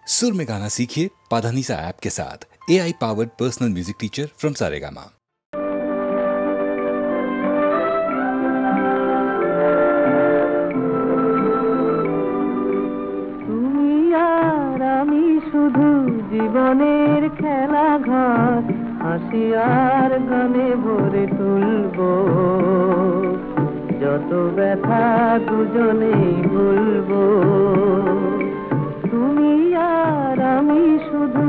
सुर में गाना सीखिए पाधानीसा ऐप के साथ। AI powered personal music teacher from Saregama. জীবনের খেলা ঘর হাসি আর গানে ভরে তুলবো, যত ব্যথা দুজনেই ভুলবো। তুমি আর আমি শুধু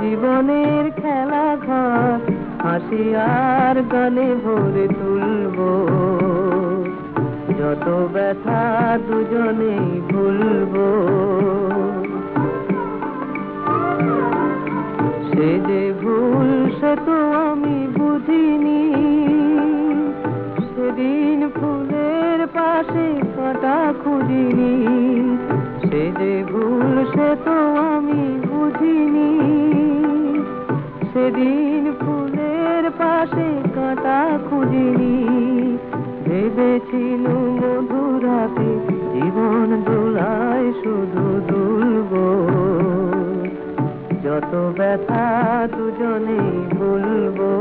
জীবনের খেলা ঘর হাসি আর গানে ভরে তুলবো, যত ব্যথা দুজনেই ভুলবো। সে যে ভুল সে তো আমি বুঝিনি, সেদিন ফুলের পাশে কাঁটা খুঁজিনি। সে যে ভুল সে তো আমি বুঝিনি, সেদিন ফুলের পাশে কাঁটা খুঁজিনি। ভেবেছিল মধুরাতে জীবন দোলায় শুধু দুলবো, যত ব্যথা দুজনেই ভুলবো।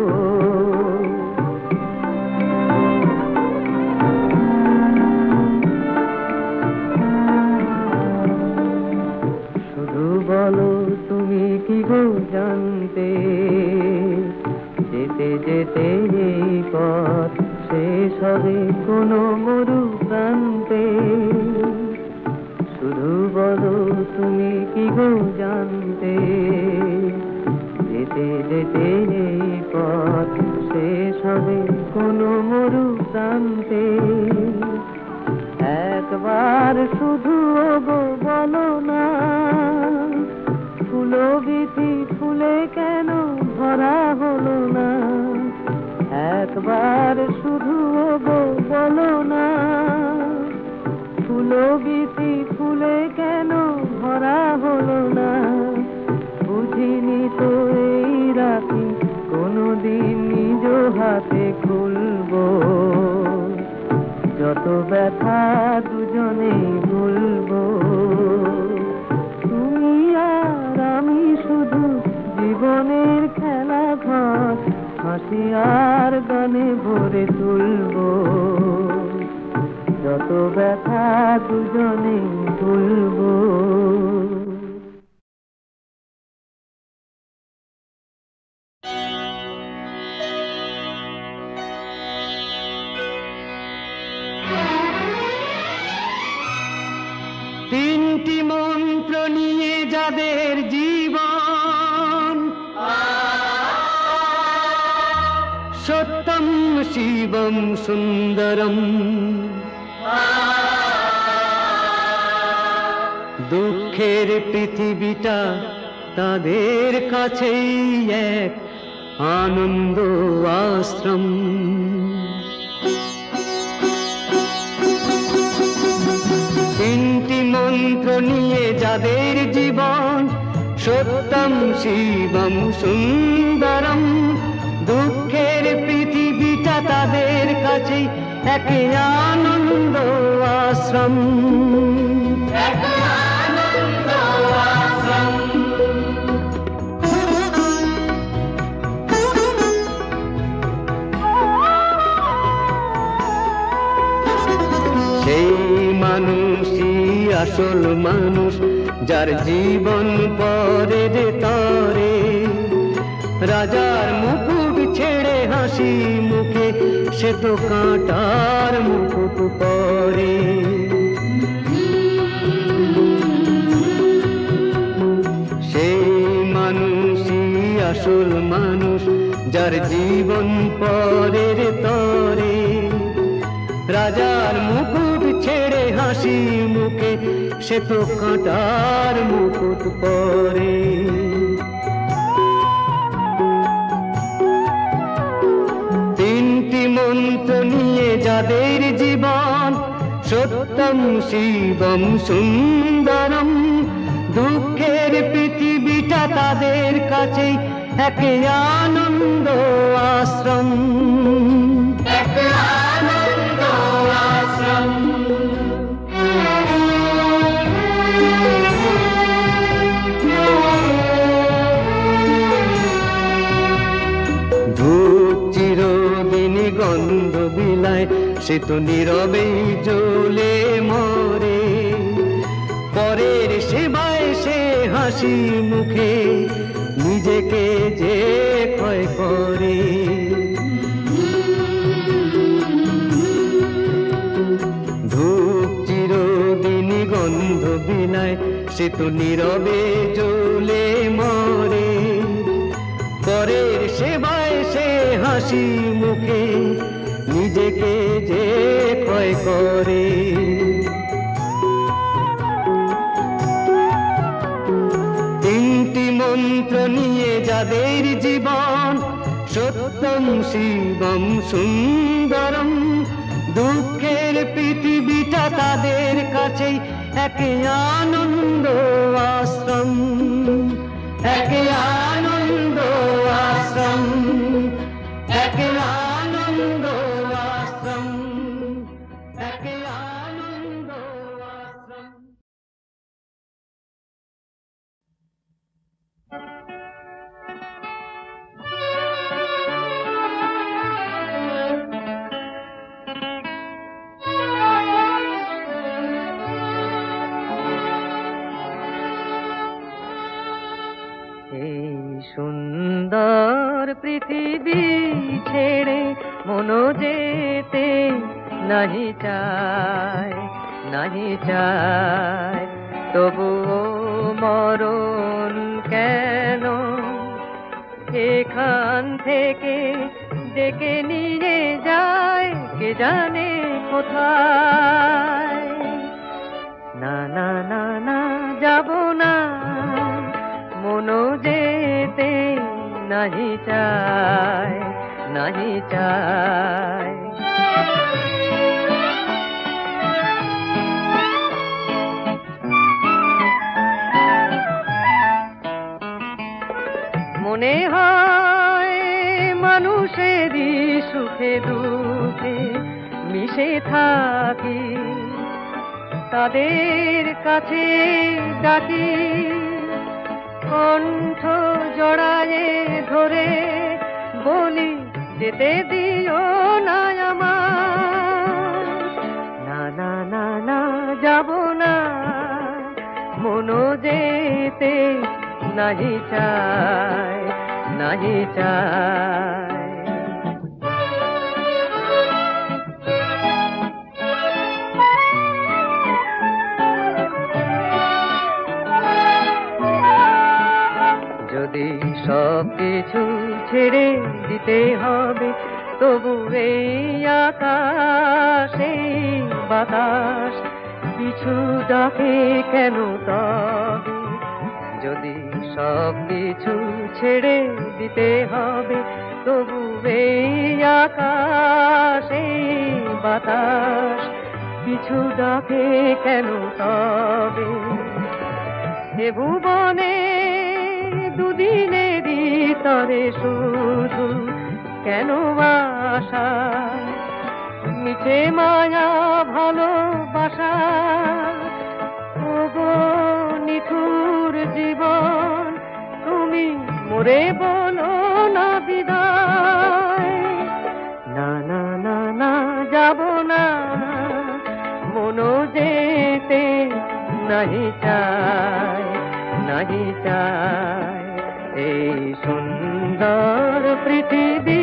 শুধু বলো তুমি কি গো জানতে, যেতে যেতে এই পথ শেষ হবে কোনো মরু প্রান্তে। শুধু বলো তুমি কি গো জানতে, যেতে যেতে এই পথ শেষ হবে কোনো মরু প্রান্তে। একবার শুধু গো বলো না, ফুলো বিথি ফুলে কেন ভরা হলো না। একবার শুধু গো বলো না, ফুলো বিথি ফুলে কেন ভরা হলো না। বুঝিনি তো এই রাখি কোনোদিন নিজ হাতে খুলবো, যত ব্যথা দুজনেই ভুলবো। তুমি আর আমি শুধু জীবনের খেলা ঘর হাসি আর গানে ভরে তুলবো, যত ব্যথা দুজনেই ভুলবো। তিনটি মন্ত্র নিয়ে যাদের জীবন, সত্যম শিবম সুন্দরম। দুঃখের পৃথিবীটা তাদের কাছেই এক আনন্দ আশ্রম। তিনটি মন্ত্র নিয়ে যাদের জীবন, সত্যম শিবম সুন্দরম। দুঃখের পৃথিবীটা তাদের কাছেই এক আনন্দ আশ্রম। সেই মানুষই আসল মানুষ, যার জীবন পরে যে তরে। রাজার মুকুট ছেড়ে হাসি মুখে সে তো কাঁটার মুকুট পরে। সেই মানুষই আসল মানুষ, যার জীবন পরে রে তরে। রাজার মুকুট ছেড়ে হাসি মুখে সে তো কাঁটার মুকুট পরে। তিনটি মন্ত্র নিয়ে যাদের জীবন, সত্যম শিবম সুন্দরম। দুঃখের পৃথিবীটা তাদের কাছেই এক আনন্দ আশ্রম। সে তো নীরবেই জ্বলে মরে। পরের সেবায় সে হাসি মুখে নিজেকে যে ক্ষয় করে। ধূপ চিরদিনই গন্ধ বিনায় সে তো নীরবে জ্বলে মরে। পরের সেবায় সে হাসি মুখে নিজেকে যে ক্ষয় করে। তিনটি মন্ত্র নিয়ে যাদের জীবন, সত্যম শিবম সুন্দরম, দুঃখের পৃথিবীটা তাদের কাছেই এক আনন্দ আশ্রম, এক আনন্দ আশ্রম, এক আনন্দ আশ্রম, এক আনন্দ আশ্রম। এই সুন্দর পৃথিবী ছেড়ে মনো যেতে নাহি চায়, নাহি চায়, তবুও মরণ কেন এখান থেকে ডেকে নিয়ে যায় কে জানে কোথায়। না না না না যাব না, মনো যেতে নাহি চায়, নাহি চায়। মনে হয় মানুষেরই সুখে দুঃখে মিশে থাকি, তাদের কাছে ডাকি, কণ্ঠ জড়ায়ে ধরে বলি যেতে দিও না আমার। না না না না যাব না, মনো যেতে নাহি চায়, নাহি চায়। যদি সব কিছু ছেড়ে দিতে হবে, তবু এই আকাশ এই বাতাস পিছু ডাকে কেন তবে? যদি সব কিছু ছেড়ে দিতে হবে, তবু এই আকাশ এই বাতাস পিছু ডাকে কেন তবে? এ ভুবনে দুদিনেরই তরে শুধু কেন আশা, মিছে মায়া ভালোবাসা, ওগো নিঠুর জীবন তুমি মোরে বলো না বিদায়। না না না না যাব না, মনো যেতে নাহি চায়, নাহি চায়। এই সুন্দর পৃথিবী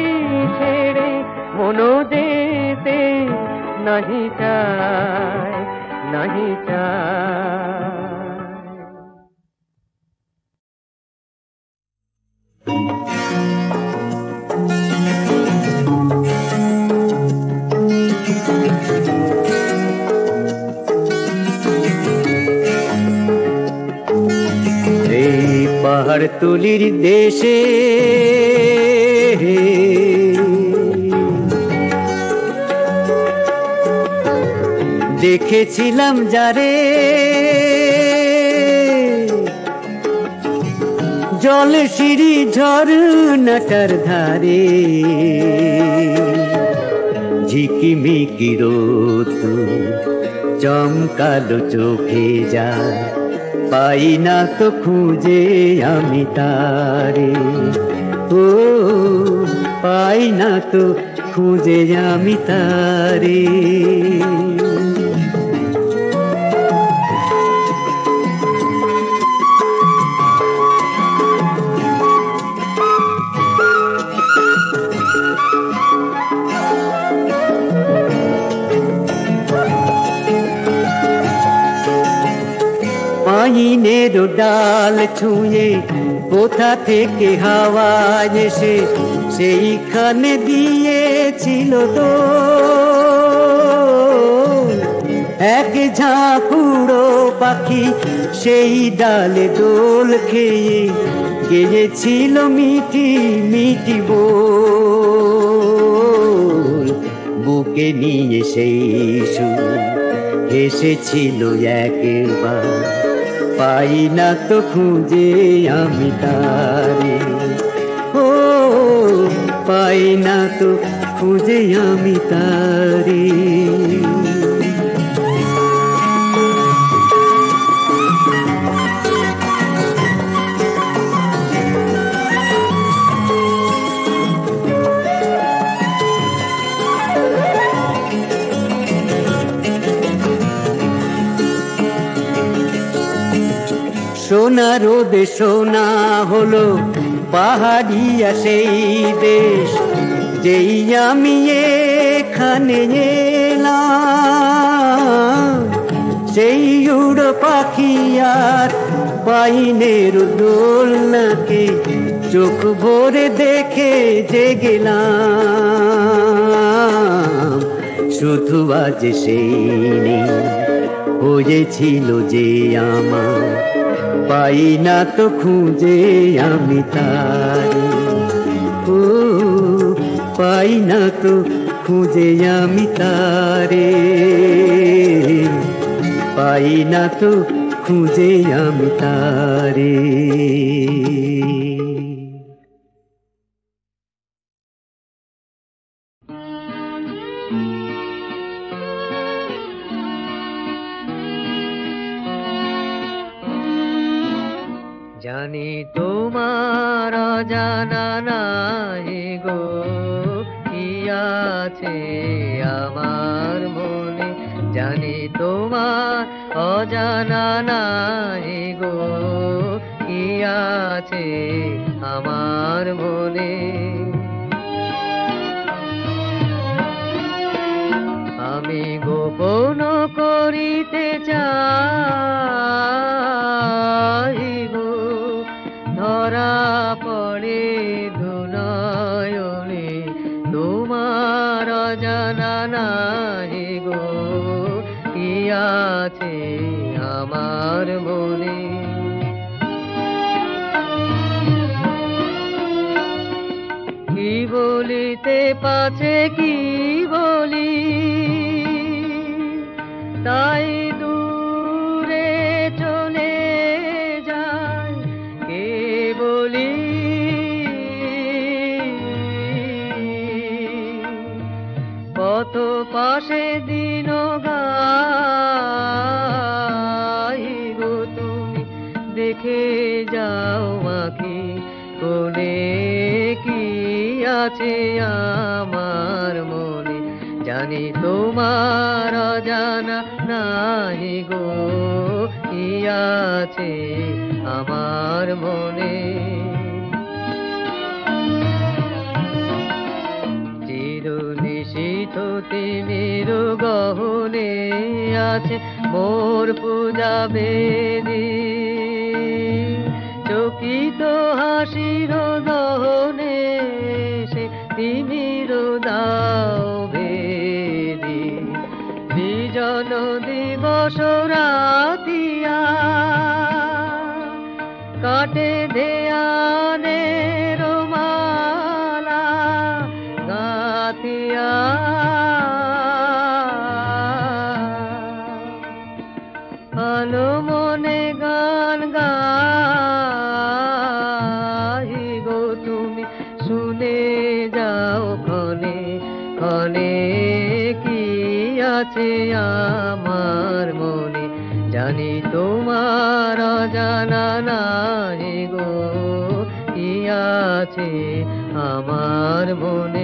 ছেড়ে মনো যেতে নাহি চায়, নাহি চায়। পাহাড়তলির দেশে দেখেছিলাম যারে, জল সিঁড়ি ঝরনাটার ধারে, ঝিকিমিকি রোদ্দুর চমকালো চোখে যায়, পাই না তো খুঁজে আমি তারে, ও পাই না তো খুঁজে আমি তারে। পাইনের ডাল ছুঁয়ে কোথা থেকে হাওয়া এসে সেইখানে দিয়েছিল দোল। এক ঝাঁক উড়ো পাখি সেই ডালে দোল খেয়ে গেয়েছিল মিঠি মিঠি বোল। বুকে নিয়ে সেই সুর এসেছিল একবার, পাই না তো খুঁজে আমি তারে। ও পাই না তো খুঁজে আমি তারে। সোনা রোদে সোনা হলো পাহাড়িয়া সেই দেশ, যেই আমি এখানে এলাম। সেই উড়ো পাখি আর পাইনের দোলনাকে চোখ ভরে দেখে যে গেলাম। শুধু আজ সেই নেই হয়েছিল যে আমার, পাই না তো খুঁজে আমি তারে। ও পাই না তো খুঁজে আমি তারে, পাই না তো খুঁজে আমি তারে। জানি তোমার অজানা নাই গো কি আছে আমার মনে, জানি তোমার অজানা নাই গো কি আছে আমার মনে। আমি গোপন করিতে চাই গো, ধরা পড়ে দুনয়নে তোমার অজানা নাই গো কি আছে আমার মনে। কি বলিতে পাছে কি বলি, তাই দূরে চলে যায় কে বলি। পথ পাশে দিন গাই গো তুমি দেখে যাও আঁখি কোনে কি আছে আমার মনে। জানি তোমার অজানা নাই গো কি আছে আমার মনে। চির নিশীথ তিমির গহনে আছে মোর পূজা বেদী, চকিত হাসির দহনে সে তিমির দাও ভেদি। বিজন দিবস রাতিয়া কাটে ধ্যানের মালা গাথিয়া। আলো মনে গান গাই গো তুমি শুনে যাও ক্ষণে ক্ষণে কি আছে আমার মনে। জানি তোমার অজানা নাই গো কি আছে আমার মনে।